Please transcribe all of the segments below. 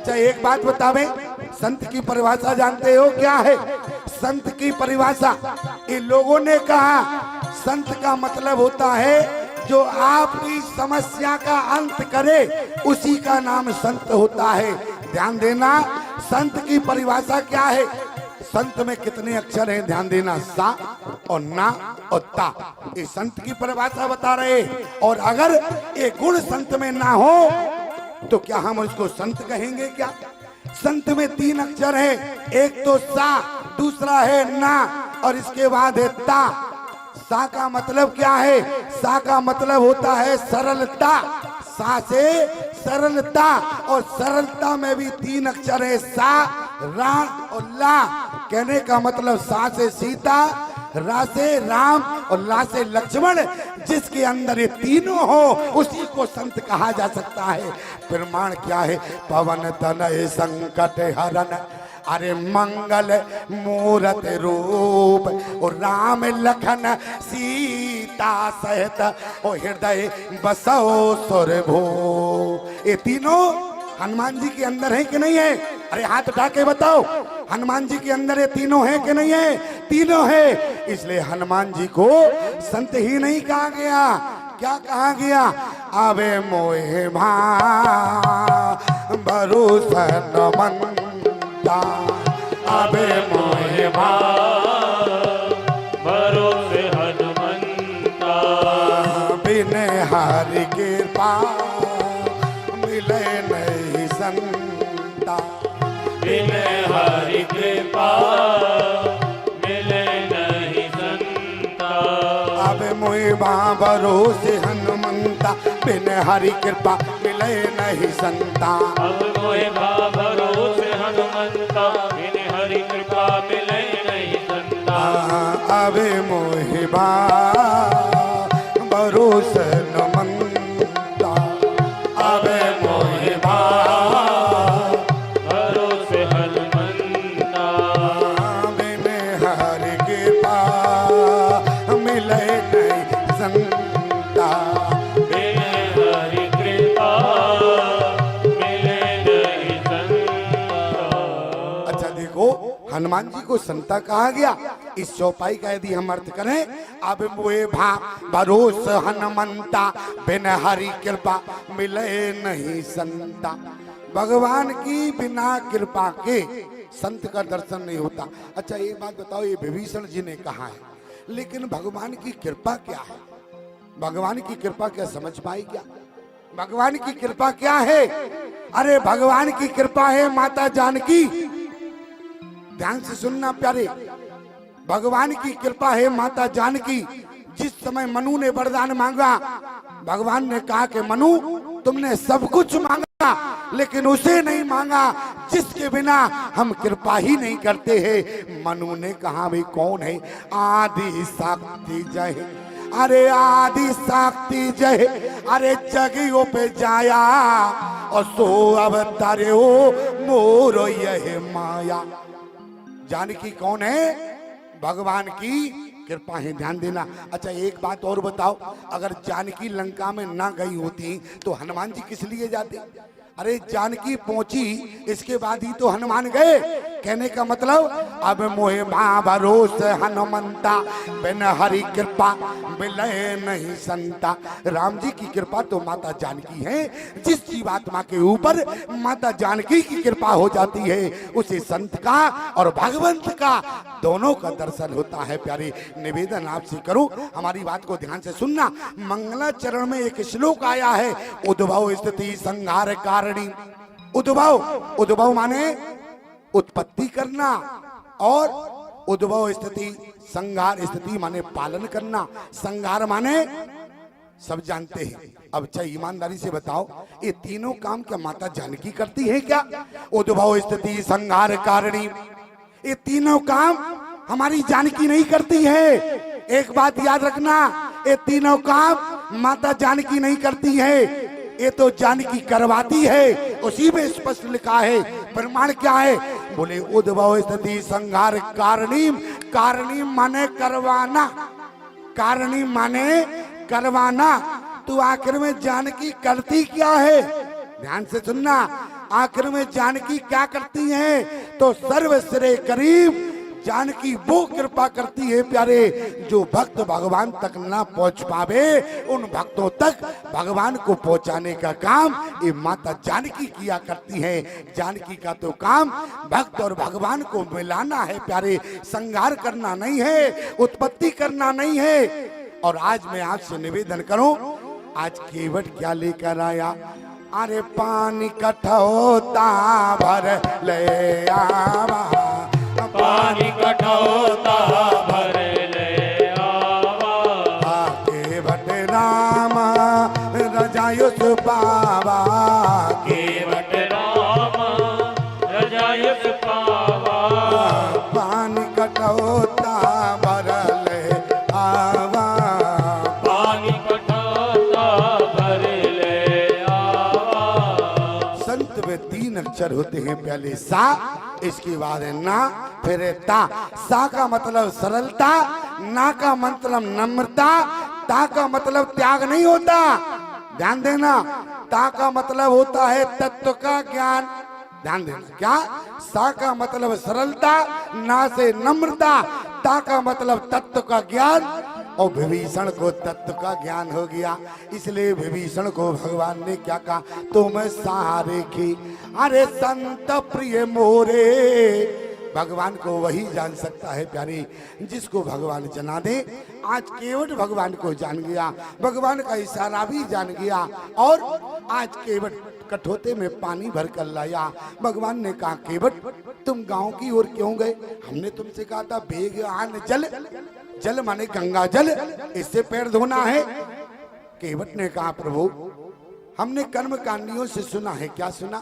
अच्छा एक बात बतावे, संत की परिभाषा जानते हो क्या है? संत की परिभाषा इन लोगों ने कहा, संत का मतलब होता है जो आपकी समस्या का अंत करे, उसी का नाम संत होता है। ध्यान देना, संत की परिभाषा क्या है? संत में कितने अक्षर हैं? ध्यान देना, सा और ना और ता, ये संत की परिभाषा बता रहे। और अगर ये गुण संत में ना हो तो क्या हम उसको संत कहेंगे क्या? संत में 3 अक्षर है, एक तो सा, दूसरा है ना और इसके बाद है ता। सा का मतलब क्या है? सा का मतलब होता है सरलता। सा से सरलता, और सरलता में भी 3 अक्षर है, सा, रा और ला। कहने का मतलब सा से सीता, रा से राम और ला से लक्ष्मण, जिसके अंदर ये तीनों हो उसी को संत कहा जा सकता है। प्रमाण क्या है? पवन तनय संकट हरन, अरे मंगल मूरत रूप, और राम लखन सीता सहित ओ हृदय बसो सुरभो। ये तीनों हनुमान जी के अंदर है कि नहीं है? अरे हाथ उठा के बताओ, हनुमान जी के अंदर ये तीनों है कि नहीं है? तीनों है। इसलिए हनुमान जी को संत ही नहीं कहा गया, क्या कहा गया? आवे मोहे भा भरोसन मनता, आवे मोहे भा भरोसे हनुमंता, बिन हरि कृपा मिले नहीं संता, बिन हरि कृपा मिले नहीं संता। आवे मोहे भा भरोसे हनुमंता, बिन हरि कृपा मिले नहीं संता। अब मोहे भा भरोसे हनुमंता, बिन हरि कृपा मिले नहीं संता। आवे मोहे भा भरोसे हनुमंता, आवे मोहे भा भरोसे हनुमंता, बिन हरि कृपा मिले नहीं संता। बिन हरि कृपा मिले नहीं संता। अच्छा देखो, हनुमान जी को संता कहा गया। इस चौपाई का यदि हम अर्थ करें, अब मोए भा भरोस हनुमंता, बिन हरि कृपा मिले नहीं संता। भगवान की बिना कृपा के संत का दर्शन नहीं होता। अच्छा एक बात बताओ, ये विभीषण जी ने कहा है, लेकिन भगवान की कृपा क्या है? भगवान की कृपा क्या समझ पाई क्या? भगवान की कृपा क्या है? अरे भगवान की कृपा है माता जानकी। ध्यान से सुनना प्यारे, भगवान की कृपा है माता जानकी। जिस समय मनु ने वरदान मांगा, भगवान ने कहा कि मनु तुमने सब कुछ मांगा, लेकिन उसे नहीं मांगा जिसके बिना हम कृपा ही नहीं करते हैं। मनु ने कहा भाई कौन है? आदि शक्ति जय, अरे आदि शक्ति जय, अरे जगियो पे जाया और सो अवतारे हो मोरो यह माया। जानकी कौन है? भगवान की कृपा है। ध्यान देना। अच्छा एक बात और बताओ, अगर जानकी लंका में ना गई होती तो हनुमान जी किस लिए जाते? अरे जानकी पहुंची, इसके बाद ही तो हनुमान गए। कहने का मतलब अब मोहे भा भरोस हनुमंता, बिन हरि कृपा मिले नहीं संता। राम जी की कृपा तो माता जानकी है। जिस जीवात्मा के ऊपर माता जानकी की कृपा हो जाती है, उसे संत का और भगवंत का दोनों का दर्शन होता है। प्यारे निवेदन आपसे करो, हमारी बात को ध्यान से सुनना। मंगलाचरण में एक श्लोक आया है, उद्भव स्थिति संहार कारिणी। उद्भव, उद्भव माने उत्पत्ति करना, और उद्भव स्थिति संहार, स्थिति माने पालन करना, संहार माने सब जानते हैं। अब अच्छा ईमानदारी से बताओ, ये तीनों काम क्या माता जानकी करती है क्या? उद्भव स्थिति संहार कारिणी, ये तीनों काम हमारी जानकी नहीं करती है। एक बात याद रखना, ये तीनों काम माता जानकी नहीं करती है, ये तो जानकी करवाती है। उसी में स्पष्ट लिखा है। प्रमाण क्या है? बोले उद्भव स्थिति संहार कारिणी। कारिणी माने करवाना, कारिणी माने करवाना। तो आखिर में जानकी करती क्या है? ध्यान से सुनना। आखिर में जानकी क्या करती हैं? तो सर्व श्रेय करीब जानकी वो कृपा करती है प्यारे, जो भक्त भगवान तक ना पहुंच पावे उन भक्तों तक भगवान को पहुंचाने का काम ये माता जानकी किया करती है। जानकी का तो काम भक्त और भगवान को मिलाना है प्यारे, संहार करना नहीं है, उत्पत्ति करना नहीं है। और आज मैं आपसे निवेदन करूं, आज केवट क्या लेकर आया? अरे पानी कठौता भर ले आवा, पानी कठौता भर ले आवा, केवट राम रजायुस पावा, केवट राम रजायुस पावा, पानी कठौता भर ले आवा, पानी कठौता भर ले आवा। संत में 3 अक्षर होते हैं, पहले सा, इसके बाद है ना, फिर है ता। सा का मतलब सरलता, ना का मतलब नम्रता, ता का मतलब त्याग नहीं होता, ध्यान देना। ता का मतलब होता है तत्व का ज्ञान, ध्यान देना। क्या? सा का मतलब सरलता, ना से नम्रता, ता का मतलब तत्व का ज्ञान। और विभीषण को तत्व का ज्ञान हो गया, इसलिए विभीषण को भगवान ने क्या कहा? तुम सहारे की, अरे संत प्रिय मोरे। भगवान को वही जान सकता है प्यारी जिसको भगवान जना दे। आज केवट भगवान को जान गया, भगवान का इशारा भी जान गया, और आज केवट कठोते में पानी भर कर लाया। भगवान ने कहा, केवट तुम गांव की ओर क्यों गए? हमने तुमसे कहा था भेग आन जल, जल माने गंगा जल, इससे पैर धोना है। केवट ने कहा, प्रभु हमने कर्म कांडियों से सुना है। क्या सुना?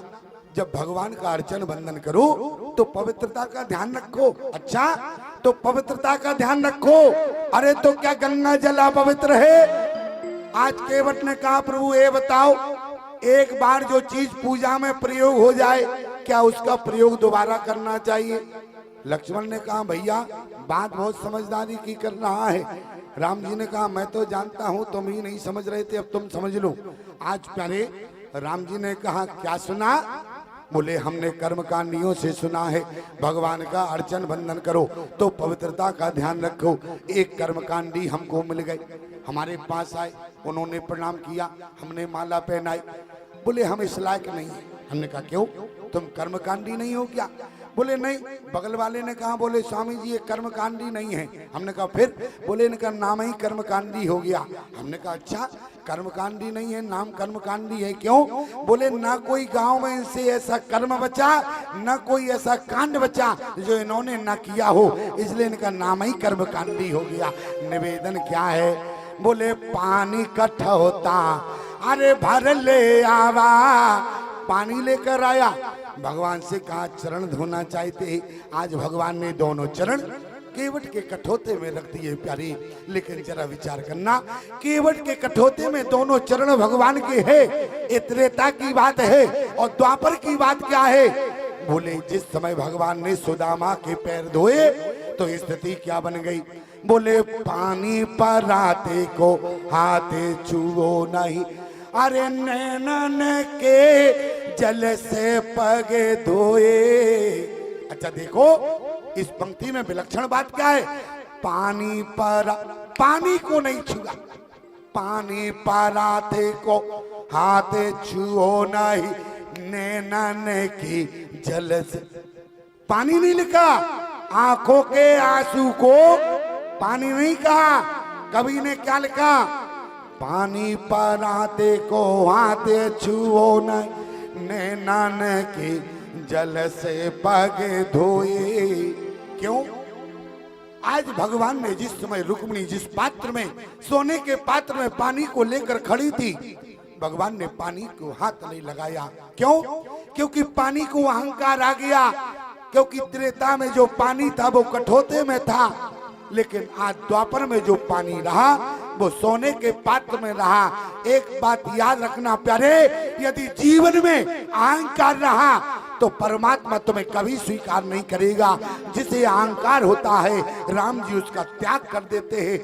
जब भगवान का अर्चन बंदन करो तो पवित्रता का ध्यान रखो। अच्छा, तो पवित्रता का ध्यान रखो। अरे तो क्या गंगा जल अपवित्र है? आज केवट ने कहा, प्रभु ये बताओ, एक बार जो चीज पूजा में प्रयोग हो जाए, क्या उसका प्रयोग दोबारा करना चाहिए? लक्ष्मण ने कहा, भैया बात बहुत समझदारी की कर रहा है। राम जी ने कहा, मैं तो जानता हूं, तुम ही नहीं समझ रहे थे, अब तुम समझ लो। आज प्यारे राम जी ने कहा, क्या सुना? बोले, हमने कर्म कांडियों से सुना है भगवान का अर्चन बंदन करो तो पवित्रता का ध्यान रखो। एक कर्म कांडी हमको मिल गए, हमारे पास आए, उन्होंने प्रणाम किया, हमने माला पहनाई। बोले, हम इस लायक नहीं है। हमने कहा, क्यों? तुम कर्मकांडी नहीं हो क्या? बोले, नहीं। बगल वाले ने कहा, बोले स्वामी जी ये कर्मकांडी नहीं है। हमने कहा, फिर? बोले, इनका नाम ही कर्मकांडी हो गया। हमने कहा, अच्छा कर्मकांडी नहीं है, नाम कर्मकांडी है, क्यों? बोले, ना कोई गांव में इनसे ऐसा कर्म बचा, ना कोई ऐसा कांड बचा जो इन्होंने ना किया हो, इसलिए इनका नाम ही कर्मकांडी हो गया। निवेदन क्या है? बोले, पानी इकट्ठा होता, अरे भर ले आवा, पानी लेकर आया। भगवान से कहा चरण धोना चाहते, आज भगवान ने दोनों चरण केवट के कठोते में रख दिए प्यारी। लेकिन जरा विचार करना, केवट के कठोते में दोनों चरण भगवान के हैं, त्रेता की बात है, और द्वापर की बात क्या है? बोले, जिस समय भगवान ने सुदामा के पैर धोए तो स्थिति क्या बन गई? बोले, पानी पर आते को हाथे छुओ नहीं, अरे नैनन के जल से पग धोए। अच्छा देखो, इस पंक्ति में विलक्षण बात क्या है? पानी पर, पानी को नहीं छुआ, पानी पर आते को हाथे छुओ नहीं, नैनन की जल से, पानी नहीं लिखा, आंखों के आंसू को पानी नहीं कहा। कवि ने क्या लिखा? पानी पर आते को हाथे छुओ नहीं, नैनन की जल से पग धोए। क्यों? आज भगवान ने जिस समय रुक्मिणी जिस पात्र में, सोने के पात्र में पानी को लेकर खड़ी थी, भगवान ने पानी को हाथ नहीं लगाया। क्यों? क्योंकि पानी को अहंकार आ गया, क्योंकि त्रेता में जो पानी था वो कठोते में था, लेकिन आज द्वापर में जो पानी रहा वो सोने के पात्र में रहा। एक बात याद रखना प्यारे, यदि जीवन में अहंकार रहा तो परमात्मा तुम्हें कभी स्वीकार नहीं करेगा। जिसे अहंकार होता है राम जी उसका त्याग कर देते हैं।